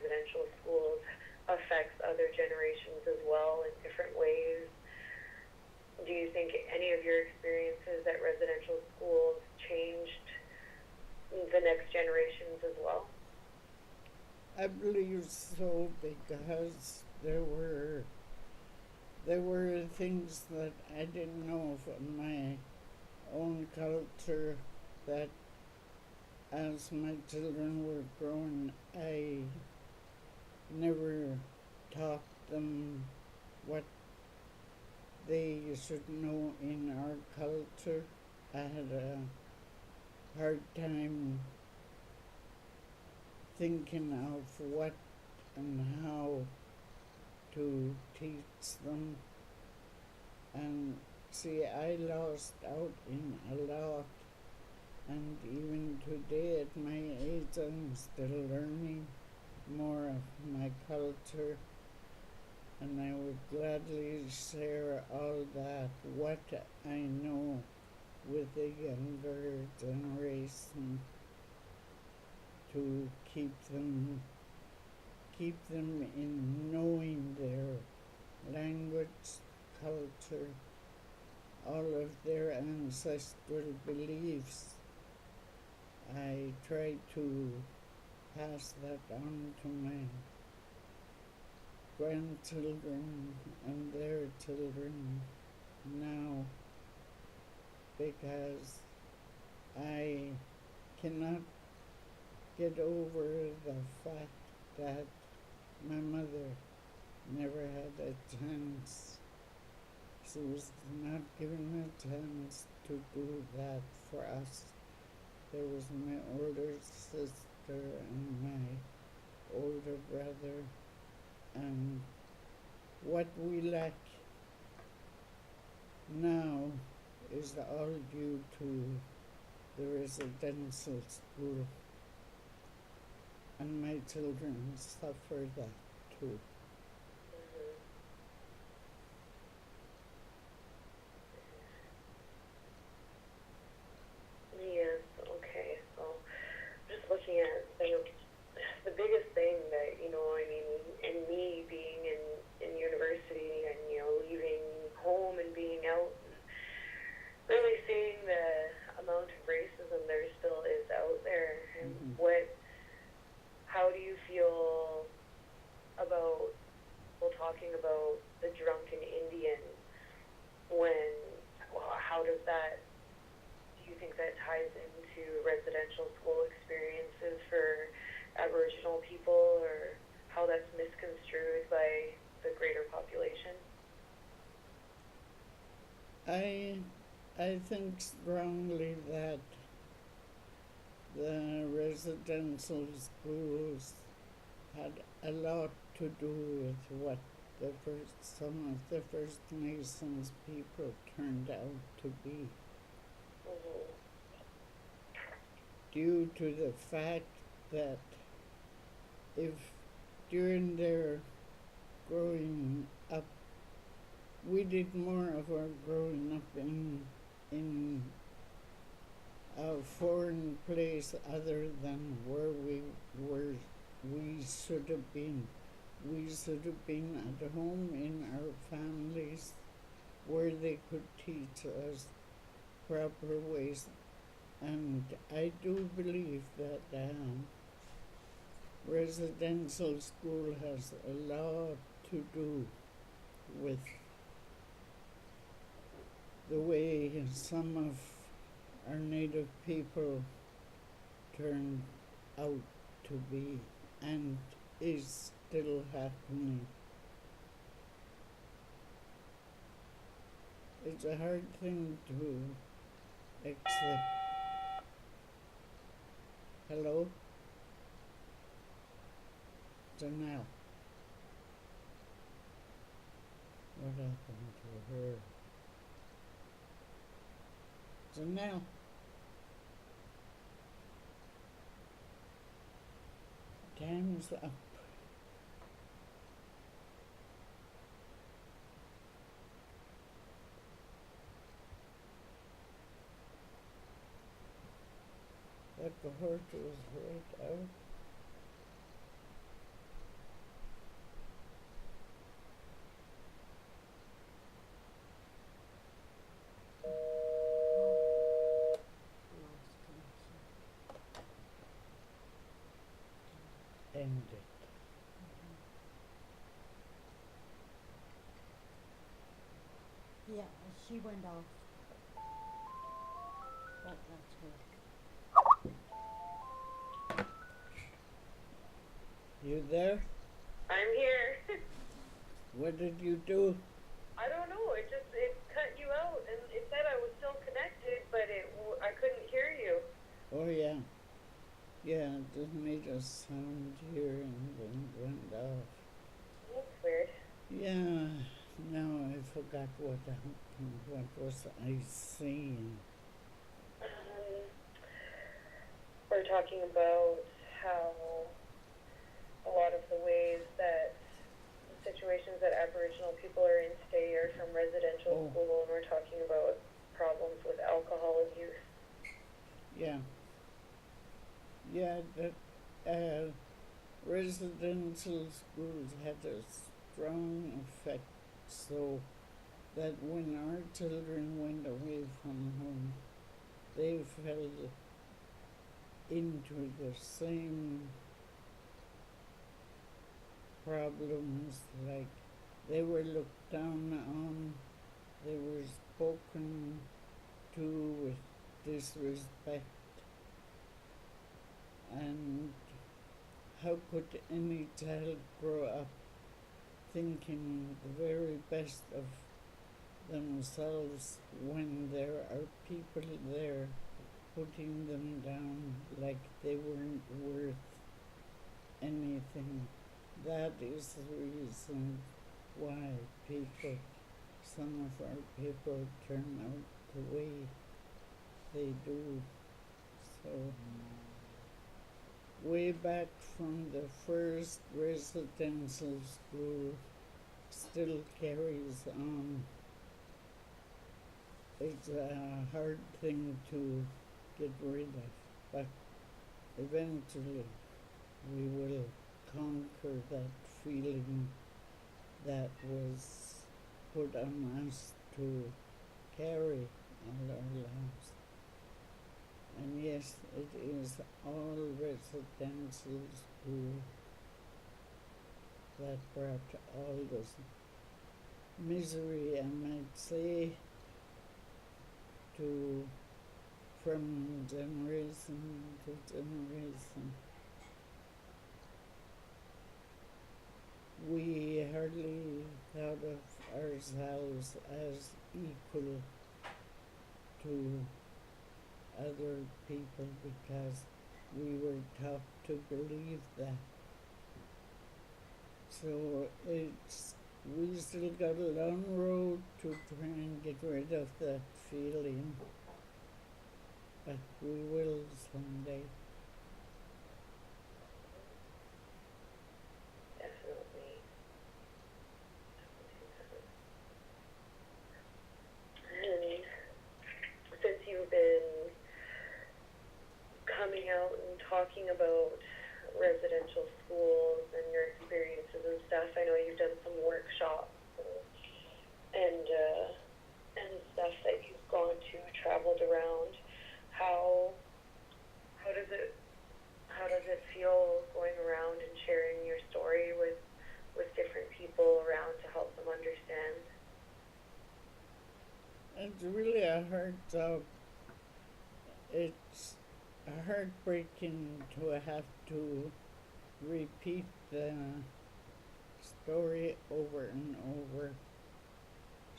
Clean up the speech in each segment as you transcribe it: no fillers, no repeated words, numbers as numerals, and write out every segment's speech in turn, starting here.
residential schools affects other generations as well in different ways. Do you think any of your experiences at residential schools changed the next generations as well? I believe so, because there were things that I didn't know from my own culture, that as my children were growing, I never taught them what they should know in our culture. I had a hard time thinking of what and how to teach them. And see, I lost out in a lot, and even today at my age, I'm still learning more of my culture, and I would gladly share all that, what I know, with the younger generation, to keep them in knowing their language, culture, all of their ancestral beliefs. I try to pass that on to my grandchildren and their children now, because I cannot get over the fact that my mother never had a chance. She was not given a chance to do that for us. There was my older sister and my older brother, and what we lack now is all due to the residential school, and my children suffer that too. Yes, okay. So just looking at the biggest thing that, I mean, and me being in university and, leaving home and being out and really seeing the amount of racism there still is out there. And how do you feel about, well, talking about the drunken Indian, how does that, do you think that ties into residential school experiences for Aboriginal people, or how that's misconstrued by the greater population? I think strongly that the residential schools had a lot to do with what some of the First Nations people turned out to be, due to the fact that if during their growing up, we did more of our growing up in a foreign place other than where we should have been. We should have been at home in our families, where they could teach us proper ways. And I do believe that residential school has a lot to do with the way some of our native people turned out to be, and is still happening. It's a hard thing to accept. Hello? Janelle. What happened to her? Janelle. Time's up. That the horse was right out. end it. Yeah, she went off. Oh, that's good. You there? I'm here. What did you do? I don't know. It cut you out, and it said I was still connected, but I couldn't hear you. Oh, yeah. Yeah, it just made a sound here and then went off. That's weird. Yeah, now I forgot what happened. What was I saying? We're talking about how a lot of the ways that the situations that Aboriginal people are in today are from residential school, and we're talking about problems with alcohol abuse. Yeah. Yeah, that residential schools had a strong effect, so that when our children went away from home, they fell into the same problems, like they were looked down on, they were spoken to with disrespect, and how could any child grow up thinking the very best of themselves when there are people there putting them down like they weren't worth anything? That is the reason why some of our people turn out the way they do. So, way back from the first residential school still carries on. It's a hard thing to get rid of, but eventually we will conquer that feeling that was put on us to carry all our lives. And yes, it is all residential school that brought all this misery, I might say, from generation to generation. We hardly thought of ourselves as equal to other people because we were taught to believe that. So we still got a long road to try and get rid of that feeling, but we will someday. Definitely. And since you've been coming out and talking about residential schools and your experiences and stuff, I know you've done some workshops and stuff that you've gone to, traveled around. How does it feel going around and sharing your story with different people around to help them understand? It's really a hard job. It's heartbreaking to have to repeat the story over and over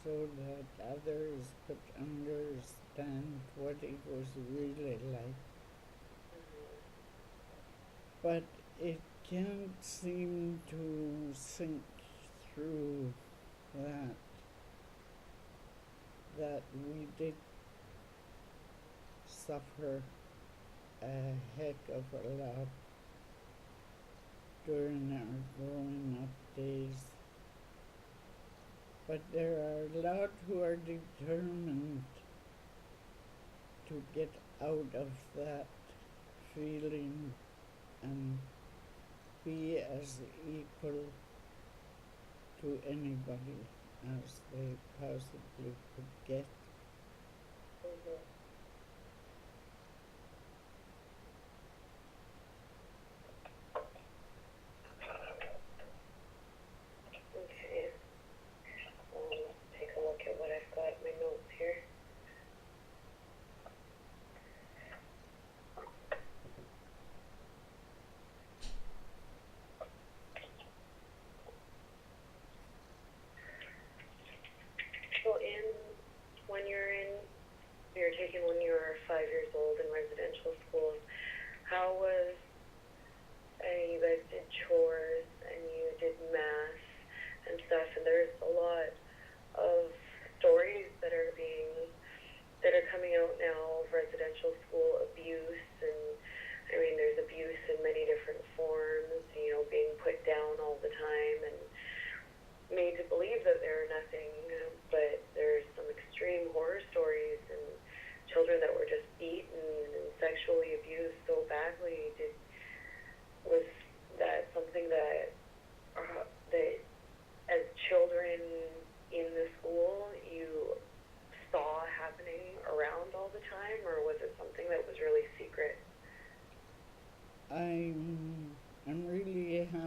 so that others could understand what it was really like. But it can't seem to sink through that we did suffer a heck of a lot during our growing up days. But there are a lot who are determined to get out of that feeling and be as equal to anybody as they possibly could get. Mm-hmm.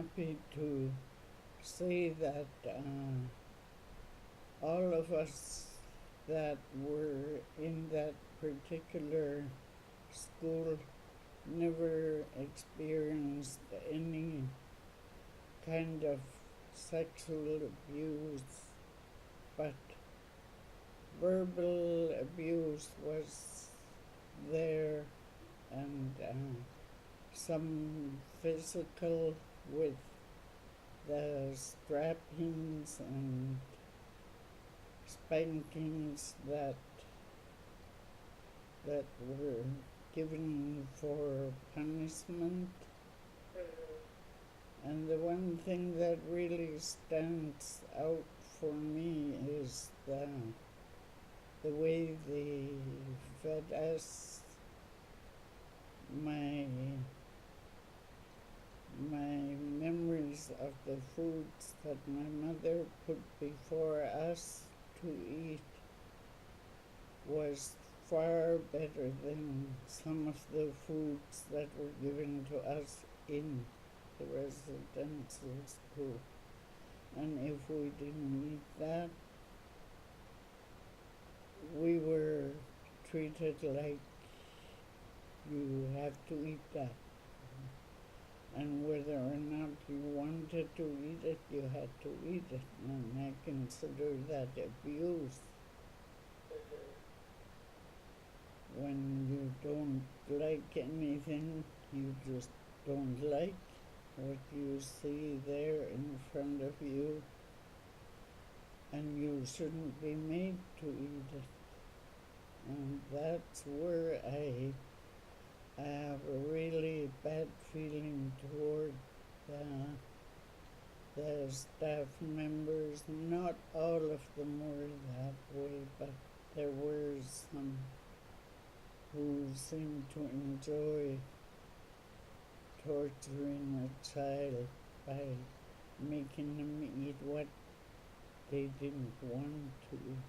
happy to say that all of us that were in that particular school never experienced any kind of sexual abuse, but verbal abuse was there, and some physical with the strappings and spankings that were given for punishment. And the one thing that really stands out for me is the way they fed us. My memories of the foods that my mother put before us to eat was far better than some of the foods that were given to us in the residential school. And if we didn't eat that, we were treated like you have to eat that. And whether or not you wanted to eat it, you had to eat it. And I consider that abuse. When you don't like anything, you just don't like what you see there in front of you, and you shouldn't be made to eat it. And that's where I have a really bad feeling toward the staff members. Not all of them were that way, but there were some who seemed to enjoy torturing a child by making them eat what they didn't want to eat.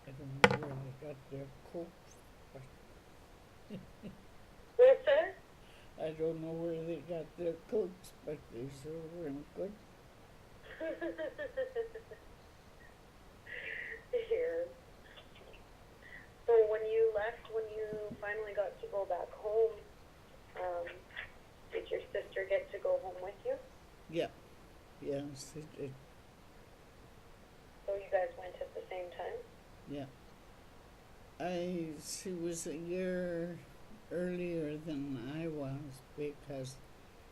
I don't know where they got their cokes, but What's that? I don't know where they got their cokes, but they sure weren't good. Yeah. So when you left, when you finally got to go back home, did your sister get to go home with you? Yeah, yes, it did. So you guys went at the same time? Yeah. She was a year earlier than I was because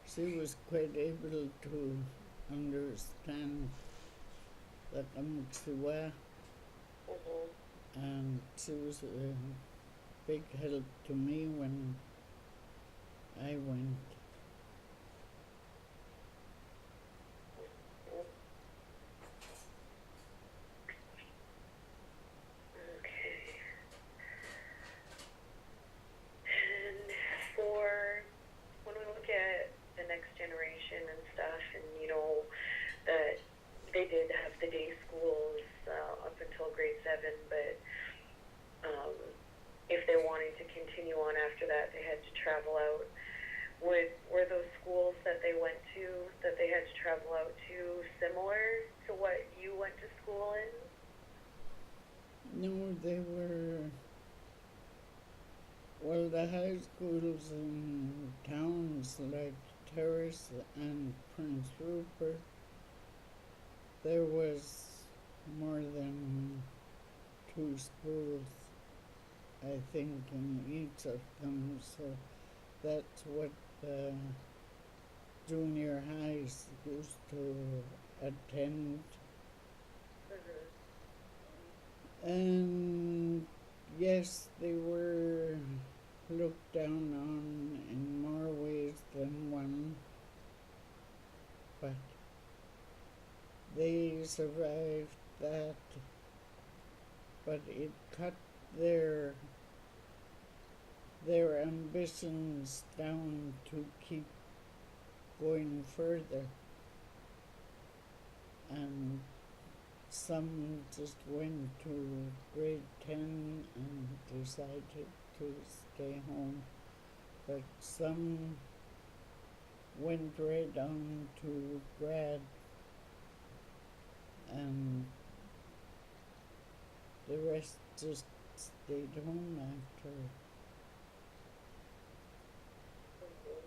she was quite able to understand the Kamchiwa, and she was a big help to me when I went. Generation and stuff, and that they did have the day schools up until grade 7, but if they wanted to continue on after that, they had to travel out. Were those schools that they went to, that they had to travel out to, similar to what you went to school in? No, they were. Well, the high schools in towns like Terrace and Prince Rupert, there was more than 2 schools, I think, in each of them. So that's what the junior highs used to attend. And yes, they were looked down on in more ways than one, but they survived that. But it cut their ambitions down to keep going further, and some just went to grade 10 and decided to stay home, but some went right on to grad, and the rest just stayed home after. Mhm.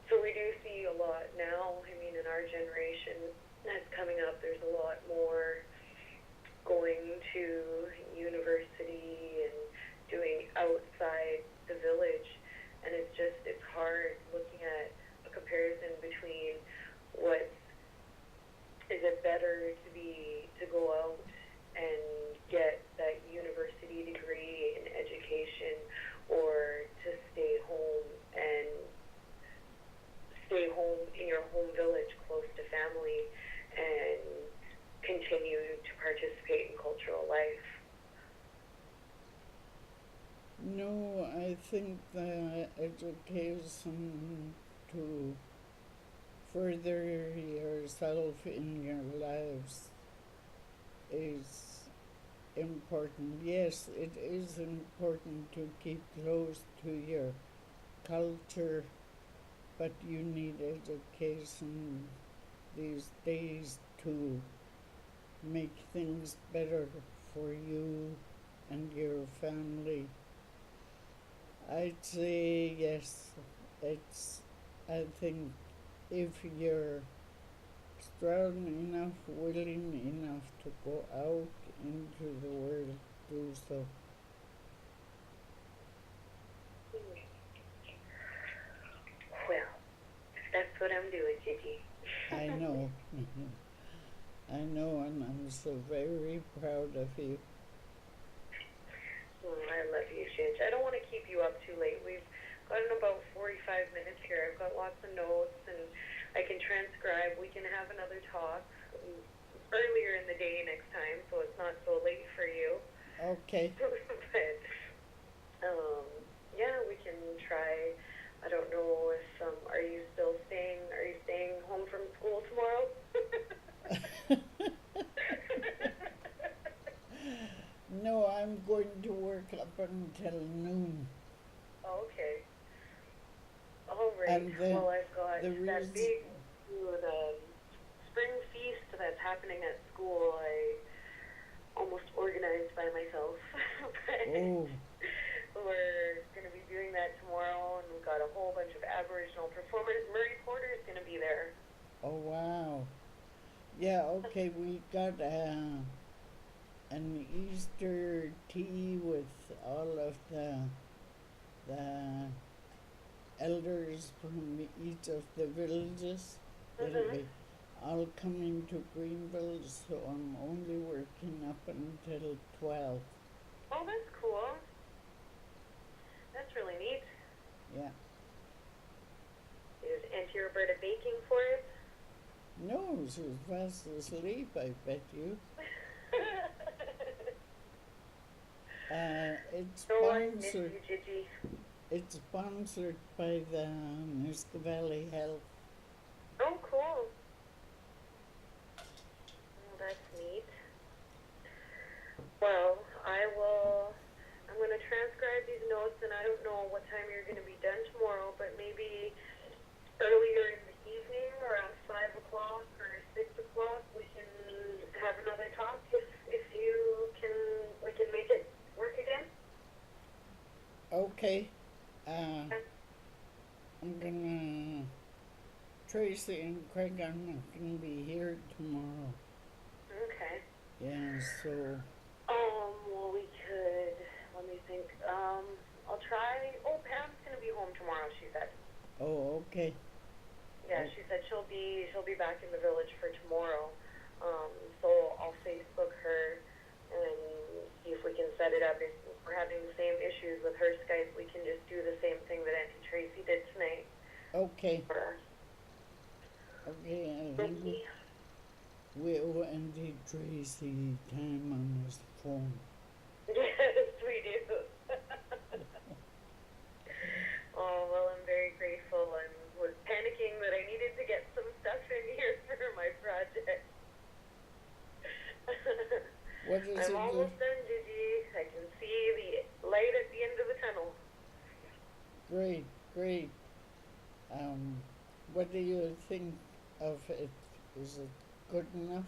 So we do see a lot now. I mean, in our generation that's coming up, there's a lot more going to university and doing outside the village, and it's hard looking at a comparison between what's is it better to go out and get that university degree in education, or to and stay home in your home village close to family and continue to participate in cultural life? No, I think the education to further yourself in your lives is important. Yes, it is important to keep close to your culture, but you need education these days to make things better for you and your family. I'd say yes. It's, I think, if you're strong enough, willing enough to go out into the world, do so. Well, that's what I'm doing, Gigi. I know. I know, and I'm so very proud of you. I love you, Ginge. I don't want to keep you up too late. We've gotten about 45 minutes here. I've got lots of notes, and I can transcribe. We can have another talk earlier in the day next time, so it's not so late for you. Okay. But yeah, we can try. I don't know if are you still staying? Are you staying home from school tomorrow? No, I'm going to work up until noon. Okay. All right. And Well, I've got the that reason, big spring feast that's happening at school. I almost organized by myself. oh, But we're going to be doing that tomorrow, and we've got a whole bunch of Aboriginal performers. Murray Porter is going to be there. oh wow. Yeah, okay, we got an Easter tea with all of the elders from each of the villages. They'll Mhm. be all coming to Greenville, so I'm only working up until 12. Oh, that's cool. That's really neat. Yeah. Is Auntie Roberta baking for it? No, she's fast asleep, I bet you. It's Oh, I miss sponsored. you, Gigi. It's sponsored by the Niska Valley Health. Oh, cool. Oh, that's neat. Well, I'm going to transcribe these notes, and I don't know what time you're going to be done tomorrow, but maybe earlier in the evening, around 5 o'clock or 6 o'clock, we can have another talk if we can make it work again. Okay. I'm gonna. Tracy and Craig are not gonna be here tomorrow. Okay. Yeah, so. Well, we could, let me think. I'll try. Oh, Pam's going to be home tomorrow, she said. Oh, okay. Yeah, she said she'll be back in the village for tomorrow. So I'll Facebook her and see if we can set it up. If we're having the same issues with her Skype, we can just do the same thing that Auntie Tracy did tonight Okay. for us. Okay, I think Okay. we owe Andy Tracy time on his phone. Yes, we do. Oh, well, I'm very grateful. I was panicking that I needed to get some stuff in here for my project. What is I'm it? almost done, Gigi. I can see the light at the end of the tunnel. Great, great. Um, what do you think of it? Is it good enough?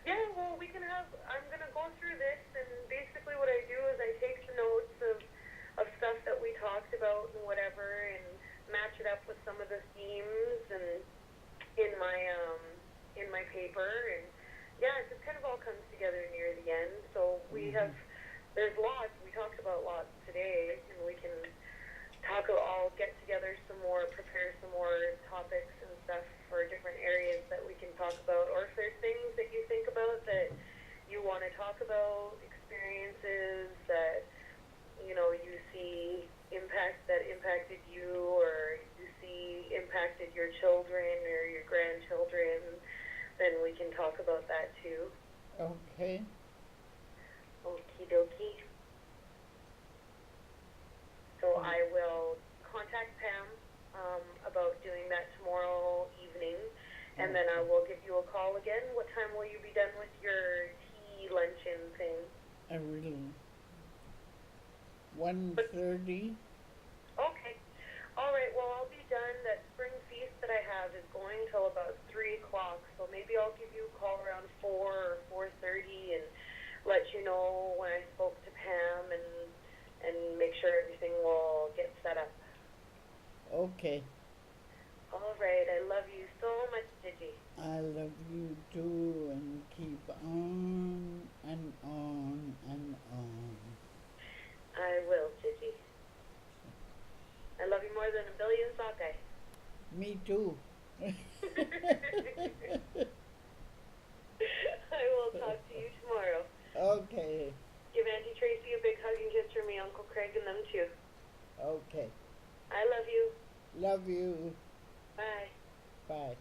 Yeah, well, I'm going to go through this, and basically what I do is I take the notes of stuff that we talked about and whatever, and match it up with some of the themes and in my, in my paper, and yeah, it just kind of all comes together near the end. So there's lots, we talked about lots today, and we can I'll get together some more, prepare some more topics and stuff for different areas that we can talk about. Or if there's things that you think about that you want to talk about, experiences that you see that impacted you, or you see impacted your children or your grandchildren, then we can talk about that too. Okay. Okie dokie. So I will contact Pam about doing that tomorrow evening, and then I will give you a call again. What time will you be done with your tea luncheon thing? I will. 1:30. Okay. All right. Well, I'll be done. That spring feast that I have is going till about 3 o'clock. So maybe I'll give you a call around 4 or 4:30 and let you know when I spoke to Pam and make sure everything will get set up. Okay. All right. I love you so much, Gigi. I love you too, and keep on and on and on. I will, Gigi. I love you more than a billion sockeye. Me too. I will talk to you tomorrow. Okay. Give Auntie Tracy a big hug and kiss from me, Uncle Craig, and them too. Okay. I love you. Love you. Bye. Bye.